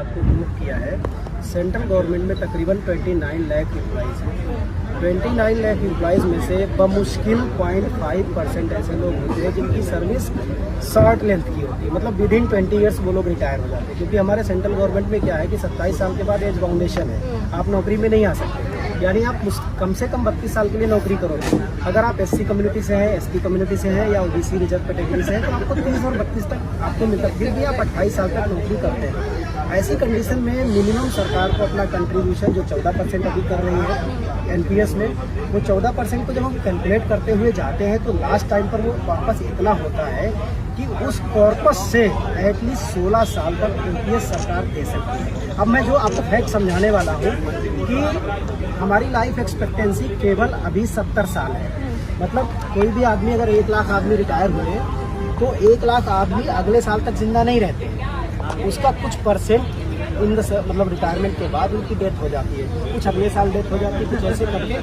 बात को प्रूव किया है। सेंट्रल गवर्नमेंट में तकरीबन 29 लाख एम्प्लॉइज़ हैं। 29 लाख एम्प्लॉइज़ में से बमुश्किल 0.5% ऐसे लोग होते हैं जिनकी सर्विस शॉर्ट लेंथ की होती है, मतलब विद इन 20 ईयर्स वो लोग रिटायर हो जाते हैं। क्योंकि हमारे सेंट्रल गवर्नमेंट में क्या है कि 27 साल के बाद एज बाउंडेशन है, आप नौकरी में नहीं आ सकते, यानी आप कम से कम 32 साल के लिए नौकरी करोगे। अगर आप SC कम्युनिटी से हैं, ST कम्युनिटी से हैं या OBC रिजर्व कैटेगरी से हैं तो आपको 30 और 32 तक आपको मिलता है, फिर भी आप 28 साल तक नौकरी करते हैं। ऐसी कंडीशन में मिनिमम सरकार को अपना कंट्रीब्यूशन जो 14% अभी कर रही है NPS में, वो 14% को जब हम कैलकुलेट करते हुए जाते हैं तो लास्ट टाइम पर वो वापस इतना होता है कि उस कॉर्पस से एटलीस्ट 16 साल तक NPS सरकार दे सकती है। अब मैं जो आपको फैक्ट समझाने वाला हूँ कि हमारी लाइफ एक्सपेक्टेंसी केवल अभी 70 साल है। मतलब कोई भी आदमी, अगर 1 लाख आदमी रिटायर हुए तो 1 लाख आदमी अगले साल तक जिंदा नहीं रहते, उसका कुछ परसेंट इन मतलब रिटायरमेंट के बाद उनकी डेथ हो जाती है, कुछ अगले साल डेथ हो जाती है, कुछ ऐसे करके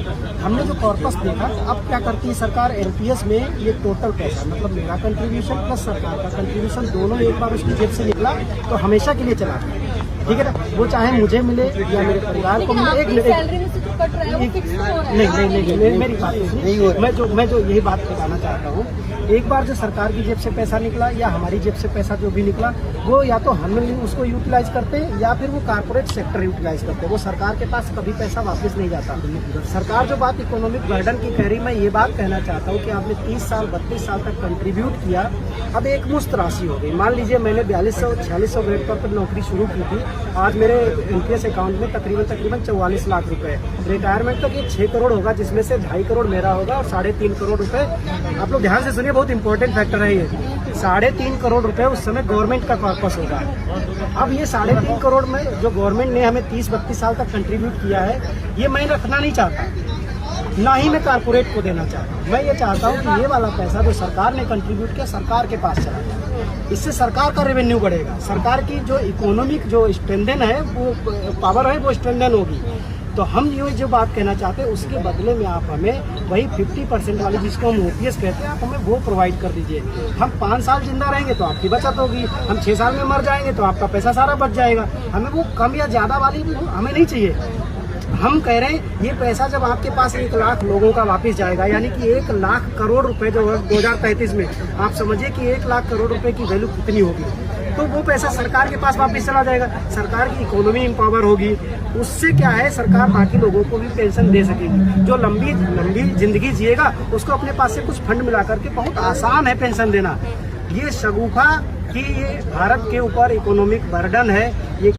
हमने जो कॉर्पस देखा। अब क्या करती है सरकार NPS में, ये टोटल पैसा मतलब मेरा कंट्रीब्यूशन प्लस सरकार का कंट्रीब्यूशन दोनों एक बार उसकी जेब से निकला तो हमेशा के लिए चला गया, ठीक है ना। वो चाहे मुझे मिले या मेरे परिवार को मिले, एक नहीं मेरी बात नहीं, मैं जो यही बात बताना चाहता हूँ, एक बार जो सरकार की जेब से पैसा निकला या हमारी जेब से पैसा जो भी निकला, वो या तो हम उसको यूटिलाइज करते हैं या फिर वो कारपोरेट सेक्टर यूटिलाइज करते हैं। वो सरकार के पास कभी पैसा वापस नहीं जाता। सरकार जो बात इकोनॉमिक बर्डन की कह रही, मैं ये बात कहना चाहता हूँ कि आपने 30 साल 32 साल तक कंट्रीब्यूट किया, अब एक मुश्त राशि हो गई। मान लीजिए मैंने 4200-4600 ग्रेड पर नौकरी शुरू की थी, आज मेरे NPS अकाउंट में तकरीबन 44 लाख रुपए। रिटायरमेंट तक ये 6 करोड़ होगा, जिसमें से 2.5 करोड़ मेरा होगा और 3.5 करोड़ रुपए, आप लोग ध्यान से सुनिए, बहुत इंपॉर्टेंट फैक्टर है ये, 3.5 करोड़ रुपए उस समय गवर्नमेंट का कॉर्पस होगा। अब ये 3.5 करोड़ में जो गवर्नमेंट ने हमें 30-32 साल तक कंट्रीब्यूट किया है, ये मैं रखना नहीं चाहता, ना ही मैं कारपोरेट को देना चाहता हूँ। मैं ये चाहता हूँ कि ये वाला पैसा जो सरकार ने कंट्रीब्यूट किया सरकार के पास चला जाए, इससे सरकार का रेवेन्यू बढ़ेगा, सरकार की जो इकोनॉमिक जो स्ट्रेंथन है, वो पावर है, वो स्ट्रेंथन होगी। तो हम ये जो बात कहना चाहते हैं, उसके बदले में आप हमें वही 50% वाली जिसको हम OPS कहते हैं, आप हमें वो प्रोवाइड कर दीजिए। हम 5 साल जिंदा रहेंगे तो आपकी बचत होगी, हम 6 साल में मर जाएंगे तो आपका पैसा सारा बच जाएगा। हमें वो कम या ज़्यादा वाली हमें नहीं चाहिए। हम कह रहे हैं ये पैसा जब आपके पास 1 लाख लोगों का वापस जाएगा, यानी कि 1 लाख करोड़ रुपए जो है 2035 में, आप समझिए कि 1 लाख करोड़ रुपए की वैल्यू कितनी होगी, तो वो पैसा सरकार के पास वापस चला जाएगा, सरकार की इकोनॉमी एम्पावर होगी। उससे क्या है, सरकार बाकी लोगों को भी पेंशन दे सकेगी। जो लंबी जिंदगी जिएगा उसको अपने पास से कुछ फंड मिला करके, बहुत आसान है पेंशन देना। ये शगुफा कि ये भारत के ऊपर इकोनॉमिक बर्डन है, ये